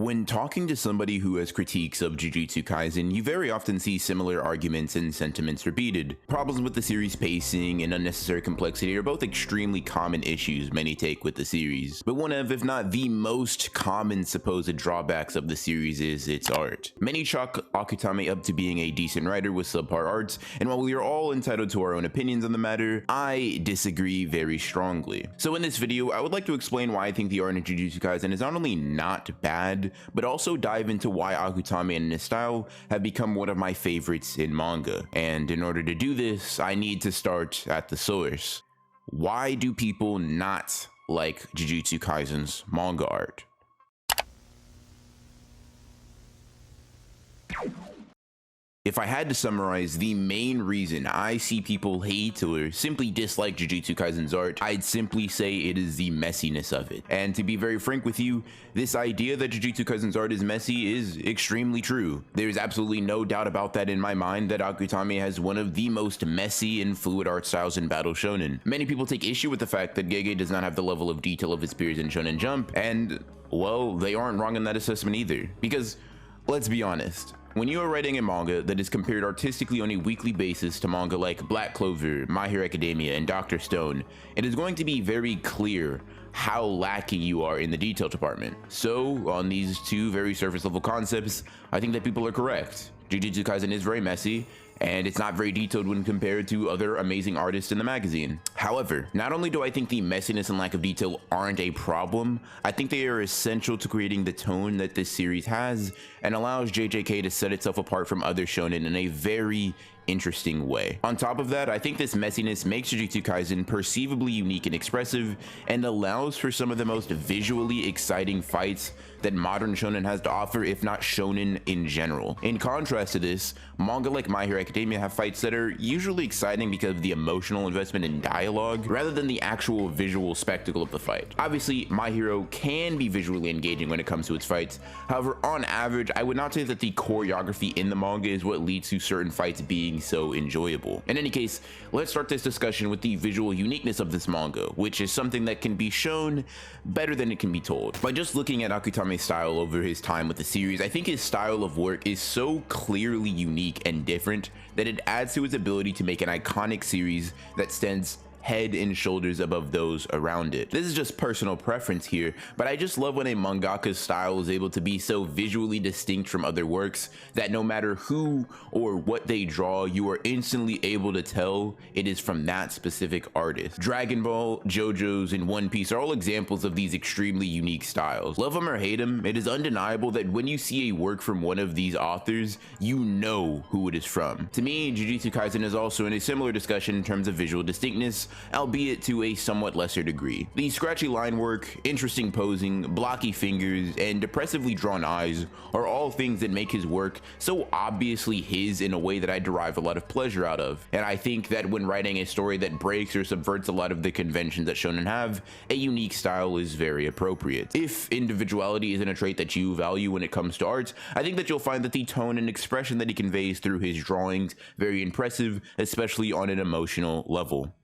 When talking to somebody who has critiques of Jujutsu Kaisen, you very often see similar arguments and sentiments repeated. Problems with the series pacing and unnecessary complexity are both extremely common issues many take with the series, but one of, if not the most common supposed drawbacks of the series is its art. Many chalk Akutami up to being a decent writer with subpar art, and while we are all entitled to our own opinions on the matter, I disagree very strongly. So in this video, I would like to explain why I think the art in Jujutsu Kaisen is not only not bad, but also dive into why Akutami and his style have become one of my favorites in manga. And in order to do this, I need to start at the source. Why do people not like Jujutsu Kaisen's manga art? If I had to summarize the main reason I see people hate or simply dislike Jujutsu Kaisen's art, I'd simply say it is the messiness of it. And to be very frank with you, this idea that Jujutsu Kaisen's art is messy is extremely true. There's absolutely no doubt about that in my mind that Akutami has one of the most messy and fluid art styles in Battle Shonen. Many people take issue with the fact that Gege does not have the level of detail of his peers in Shonen Jump, and well, they aren't wrong in that assessment either. Because, let's be honest, when you are writing a manga that is compared artistically on a weekly basis to manga like Black Clover, My Hero Academia, and Dr. Stone, it is going to be very clear how lacking you are in the detail department. So, on these two very surface level concepts, I think that people are correct. Jujutsu Kaisen is very messy, and it's not very detailed when compared to other amazing artists in the magazine. However, not only do I think the messiness and lack of detail aren't a problem, I think they are essential to creating the tone that this series has and allows JJK to set itself apart from other shonen in a very interesting way. On top of that, I think this messiness makes Jujutsu Kaisen perceivably unique and expressive and allows for some of the most visually exciting fights that modern shonen has to offer, if not shonen in general. In contrast to this, manga like My Hero Academia have fights that are usually exciting because of the emotional investment in dialogue rather than the actual visual spectacle of the fight. Obviously, My Hero can be visually engaging when it comes to its fights. However, on average, I would not say that the choreography in the manga is what leads to certain fights being so enjoyable. In any case, let's start this discussion with the visual uniqueness of this manga, which is something that can be shown better than it can be told. By just looking at Akutami's style over his time with the series, I think his style of work is so clearly unique and different that it adds to his ability to make an iconic series that stands head and shoulders above those around it. This is just personal preference here, but I just love when a mangaka's style is able to be so visually distinct from other works that no matter who or what they draw, you are instantly able to tell it is from that specific artist. Dragon Ball, JoJo's, and One Piece are all examples of these extremely unique styles. Love them or hate them, it is undeniable that when you see a work from one of these authors, you know who it is from. To me, Jujutsu Kaisen is also in a similar discussion in terms of visual distinctness, albeit to a somewhat lesser degree. The scratchy line work, interesting posing, blocky fingers, and depressively drawn eyes are all things that make his work so obviously his in a way that I derive a lot of pleasure out of. And I think that when writing a story that breaks or subverts a lot of the conventions that shonen have, a unique style is very appropriate. If individuality isn't a trait that you value when it comes to art, I think that you'll find that the tone and expression that he conveys through his drawings very impressive, especially on an emotional level.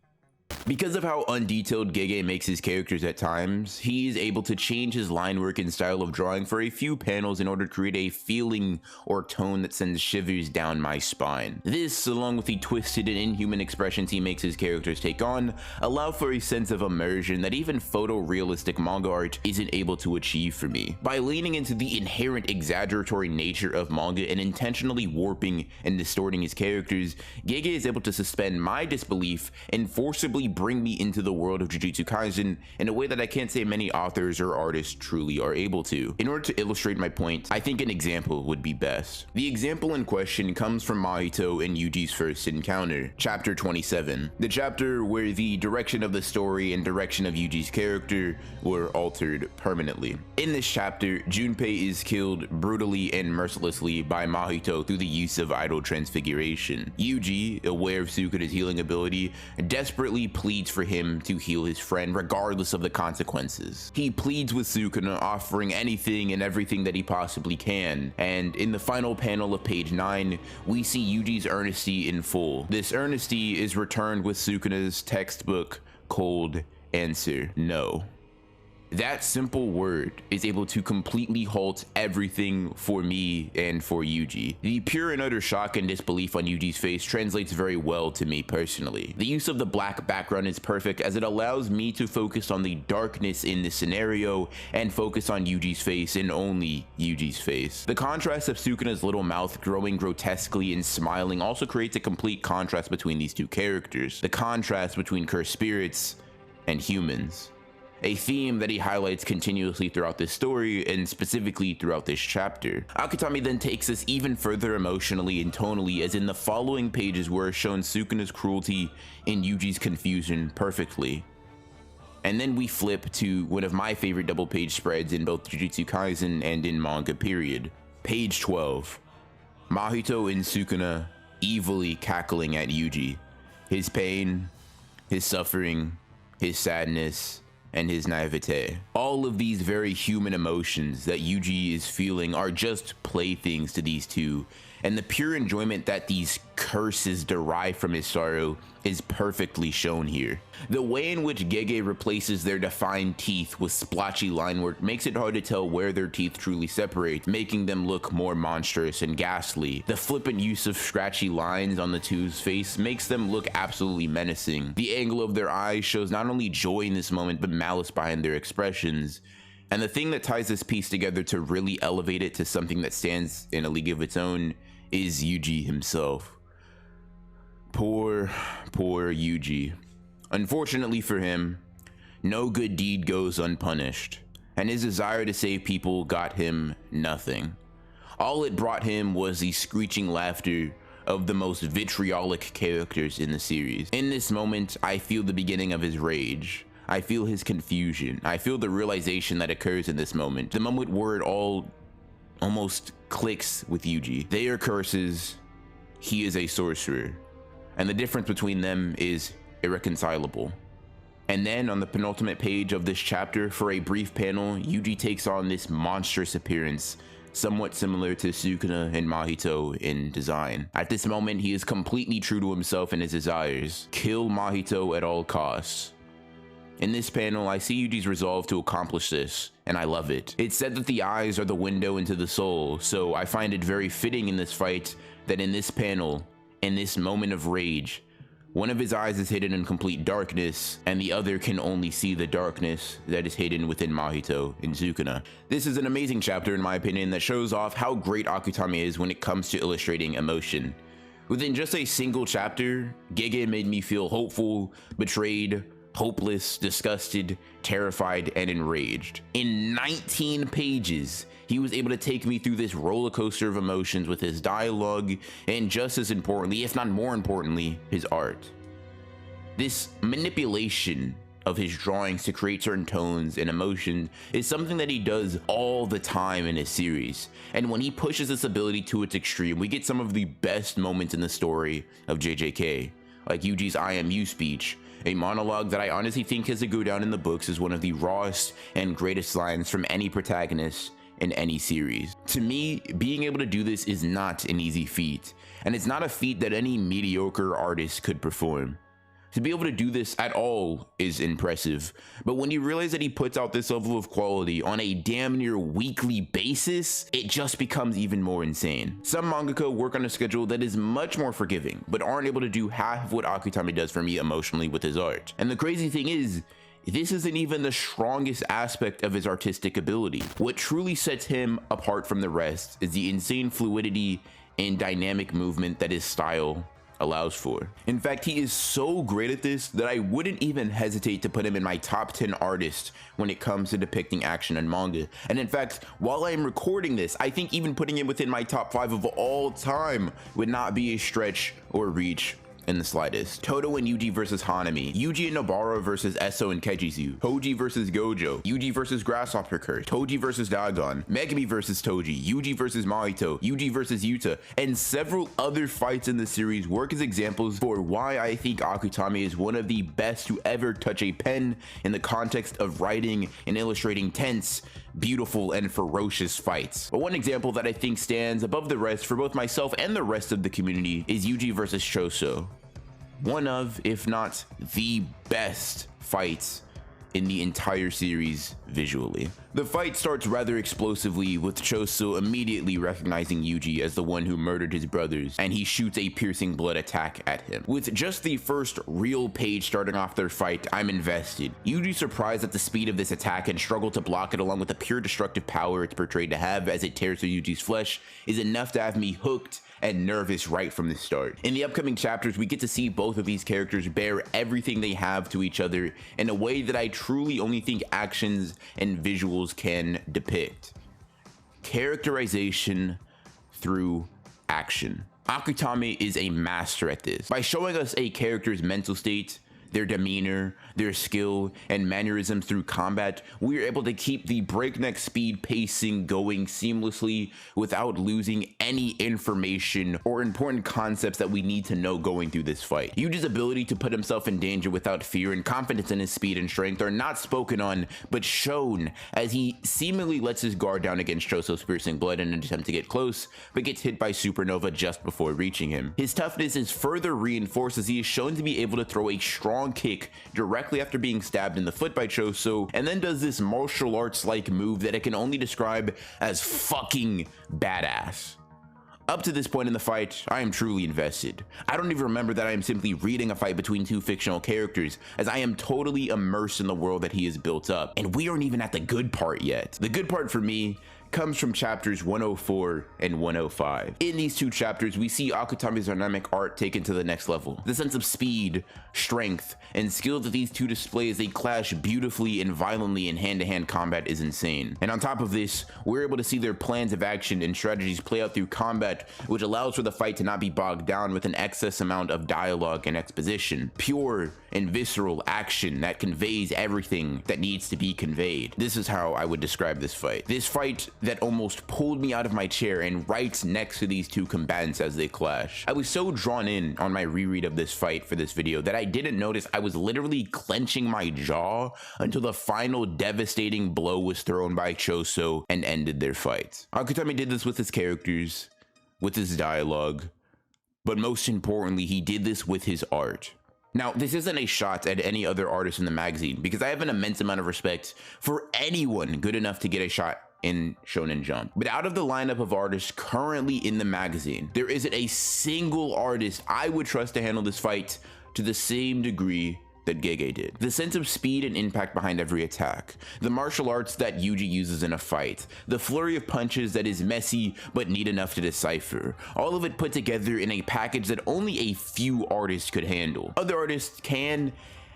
Because of how undetailed Gege makes his characters at times, he is able to change his line work and style of drawing for a few panels in order to create a feeling or tone that sends shivers down my spine. This, along with the twisted and inhuman expressions he makes his characters take on, allow for a sense of immersion that even photorealistic manga art isn't able to achieve for me. By leaning into the inherent exaggeratory nature of manga and intentionally warping and distorting his characters, Gege is able to suspend my disbelief and forcibly bring me into the world of Jujutsu Kaisen in a way that I can't say many authors or artists truly are able to. In order to illustrate my point, I think an example would be best. The example in question comes from Mahito and Yuji's first encounter, chapter 27, the chapter where the direction of the story and direction of Yuji's character were altered permanently. In this chapter, Junpei is killed brutally and mercilessly by Mahito through the use of idol transfiguration. Yuji, aware of Sukuna's healing ability, desperately pleads for him to heal his friend regardless of the consequences. He pleads with Sukuna, offering anything and everything that he possibly can, and in the final panel of page 9, we see Yuji's earnesty in full. This earnesty is returned with Sukuna's textbook cold answer, no. That simple word is able to completely halt everything for me and for Yuji. The pure and utter shock and disbelief on Yuji's face translates very well to me personally. The use of the black background is perfect as it allows me to focus on the darkness in this scenario and focus on Yuji's face and only Yuji's face. The contrast of Sukuna's little mouth growing grotesquely and smiling also creates a complete contrast between these two characters. The contrast between cursed spirits and humans. A theme that he highlights continuously throughout this story and specifically throughout this chapter. Akutami then takes us even further emotionally and tonally, as in the following pages where it's shown Sukuna's cruelty and Yuji's confusion perfectly. And then we flip to one of my favorite double page spreads in both Jujutsu Kaisen and in manga period. Page 12. Mahito and Sukuna evilly cackling at Yuji. His pain, his suffering, his sadness, and his naivete. All of these very human emotions that Yuji is feeling are just playthings to these two, and the pure enjoyment that these curses derive from his sorrow is perfectly shown here. The way in which Gege replaces their defined teeth with splotchy line work makes it hard to tell where their teeth truly separate, making them look more monstrous and ghastly. The flippant use of scratchy lines on the two's face makes them look absolutely menacing. The angle of their eyes shows not only joy in this moment, but malice behind their expressions. And the thing that ties this piece together to really elevate it to something that stands in a league of its own is Yuji himself. Poor Yuji. Unfortunately for him, no good deed goes unpunished, and his desire to save people got him nothing. All it brought him was the screeching laughter of the most vitriolic characters in the series. In this moment, I feel the beginning of his rage. I feel his confusion. I feel the realization that occurs in this moment. The moment where it all almost clicks with Yuji. They are curses, he is a sorcerer, and the difference between them is irreconcilable. And then on the penultimate page of this chapter, for a brief panel, Yuji takes on this monstrous appearance, somewhat similar to Sukuna and Mahito in design. At this moment, he is completely true to himself and his desires. Kill Mahito at all costs. In this panel, I see Yuji's resolve to accomplish this, and I love it. It's said that the eyes are the window into the soul, so I find it very fitting in this fight that in this panel, in this moment of rage, one of his eyes is hidden in complete darkness, and the other can only see the darkness that is hidden within Mahito and Sukuna. This is an amazing chapter in my opinion that shows off how great Akutami is when it comes to illustrating emotion. Within just a single chapter, Gege made me feel hopeful, betrayed, hopeless, disgusted, terrified, and enraged. In 19 pages, he was able to take me through this roller coaster of emotions with his dialogue, and just as importantly, if not more importantly, his art. This manipulation of his drawings to create certain tones and emotion is something that he does all the time in his series. And when he pushes this ability to its extreme, we get some of the best moments in the story of JJK, like Yuji's I am you speech, a monologue that I honestly think has to go down in the books as one of the rawest and greatest lines from any protagonist in any series. To me, being able to do this is not an easy feat, and it's not a feat that any mediocre artist could perform. To be able to do this at all is impressive, but when you realize that he puts out this level of quality on a damn near weekly basis, it just becomes even more insane. Some mangaka work on a schedule that is much more forgiving, but aren't able to do half of what Akutami does for me emotionally with his art. And the crazy thing is, this isn't even the strongest aspect of his artistic ability. What truly sets him apart from the rest is the insane fluidity and dynamic movement that his style allows for. In fact, he is so great at this that I wouldn't even hesitate to put him in my top 10 artists when it comes to depicting action in manga. And in fact, while I am recording this, I think even putting him within my top 5 of all time would not be a stretch or reach in the slightest. Todo and Yuji versus Hanami, Yuji and Nobara versus Eso and Kejizu, Toji versus Gojo, Yuji versus Grasshopper Curse, Toji versus Dagon, Megami versus Toji, Yuji versus Mahito, Yuji versus Yuta, and several other fights in the series work as examples for why I think Akutami is one of the best to ever touch a pen in the context of writing and illustrating tense, beautiful, and ferocious fights. But one example that I think stands above the rest for both myself and the rest of the community is Yuji versus Choso. One of, if not the best fights in the entire series visually. The fight starts rather explosively, with Choso immediately recognizing Yuji as the one who murdered his brothers, and he shoots a piercing blood attack at him. With just the first real page starting off their fight, I'm invested. Yuji's surprised at the speed of this attack and struggle to block it, along with the pure destructive power it's portrayed to have as it tears through Yuji's flesh, is enough to have me hooked and nervous right from the start. In the upcoming chapters, we get to see both of these characters bear everything they have to each other in a way that I truly only think actions and visuals can depict. Characterization through action. Akutami is a master at this. By showing us a character's mental state, their demeanor, their skill, and mannerisms through combat, we are able to keep the breakneck speed pacing going seamlessly without losing any information or important concepts that we need to know going through this fight. Yuji's ability to put himself in danger without fear and confidence in his speed and strength are not spoken on, but shown as he seemingly lets his guard down against Choso's piercing blood in an attempt to get close, but gets hit by Supernova just before reaching him. His toughness is further reinforced as he is shown to be able to throw a strong kick directly after being stabbed in the foot by Choso, and then does this martial arts like move that I can only describe as fucking badass. Up to this point in the fight, I am truly invested. I don't even remember that I am simply reading a fight between two fictional characters, as I am totally immersed in the world that he has built up, and we aren't even at the good part yet. The good part for me comes from chapters 104 and 105. In these two chapters, we see Akutami's dynamic art taken to the next level. The sense of speed, strength, and skill that these two display as they clash beautifully and violently in hand-to-hand combat is insane. And on top of this, we're able to see their plans of action and strategies play out through combat, which allows for the fight to not be bogged down with an excess amount of dialogue and exposition. Pure and visceral action that conveys everything that needs to be conveyed. This is how I would describe this fight. This fight that almost pulled me out of my chair and right next to these two combatants as they clash. I was so drawn in on my reread of this fight for this video that I didn't notice I was literally clenching my jaw until the final devastating blow was thrown by Choso and ended their fight. Akutami did this with his characters, with his dialogue, but most importantly, he did this with his art. Now, this isn't a shot at any other artist in the magazine, because I have an immense amount of respect for anyone good enough to get a shot in Shonen Jump. But out of the lineup of artists currently in the magazine, there isn't a single artist I would trust to handle this fight to the same degree that Gege did. The sense of speed and impact behind every attack, the martial arts that Yuji uses in a fight, the flurry of punches that is messy but neat enough to decipher, all of it put together in a package that only a few artists could handle. Other artists can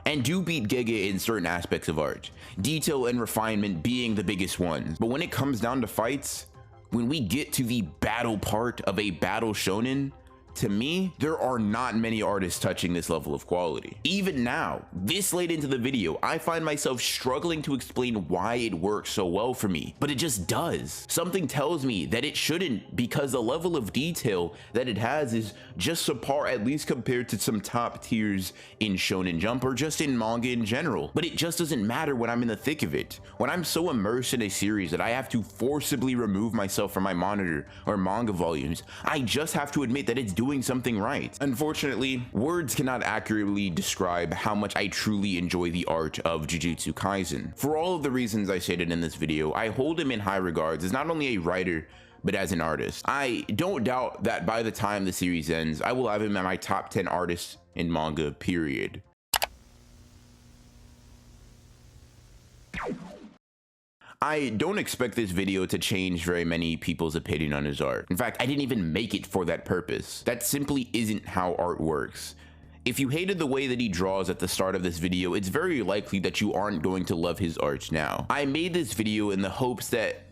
and do beat Gege in certain aspects of art, detail and refinement being the biggest ones. But when it comes down to fights, when we get to the battle part of a battle shonen, to me, there are not many artists touching this level of quality. Even now, this late into the video, I find myself struggling to explain why it works so well for me, but it just does. Something tells me that it shouldn't, because the level of detail that it has is just subpar, at least compared to some top tiers in Shonen Jump or just in manga in general. But it just doesn't matter when I'm in the thick of it. When I'm so immersed in a series that I have to forcibly remove myself from my monitor or manga volumes, I just have to admit that it's doing something right. Unfortunately, words cannot accurately describe how much I truly enjoy the art of Jujutsu Kaisen. For all of the reasons I stated in this video, I hold him in high regards as not only a writer, but as an artist. I don't doubt that by the time the series ends, I will have him at my top 10 artists in manga, period. I don't expect this video to change very many people's opinion on his art. In fact, I didn't even make it for that purpose. That simply isn't how art works. If you hated the way that he draws at the start of this video, it's very likely that you aren't going to love his art now. I made this video in the hopes that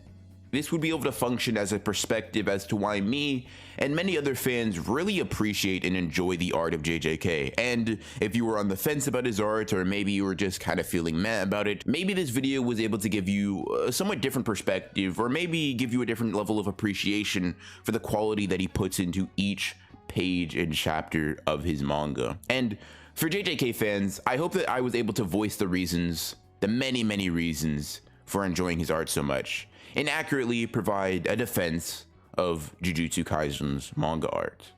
this would be able to function as a perspective as to why me and many other fans really appreciate and enjoy the art of JJK. And if you were on the fence about his art, or maybe you were just kind of feeling meh about it, maybe this video was able to give you a somewhat different perspective, or maybe give you a different level of appreciation for the quality that he puts into each page and chapter of his manga. And for JJK fans, I hope that I was able to voice the reasons, the many, many reasons for enjoying his art so much, and accurately provide a defense of Jujutsu Kaisen's manga art.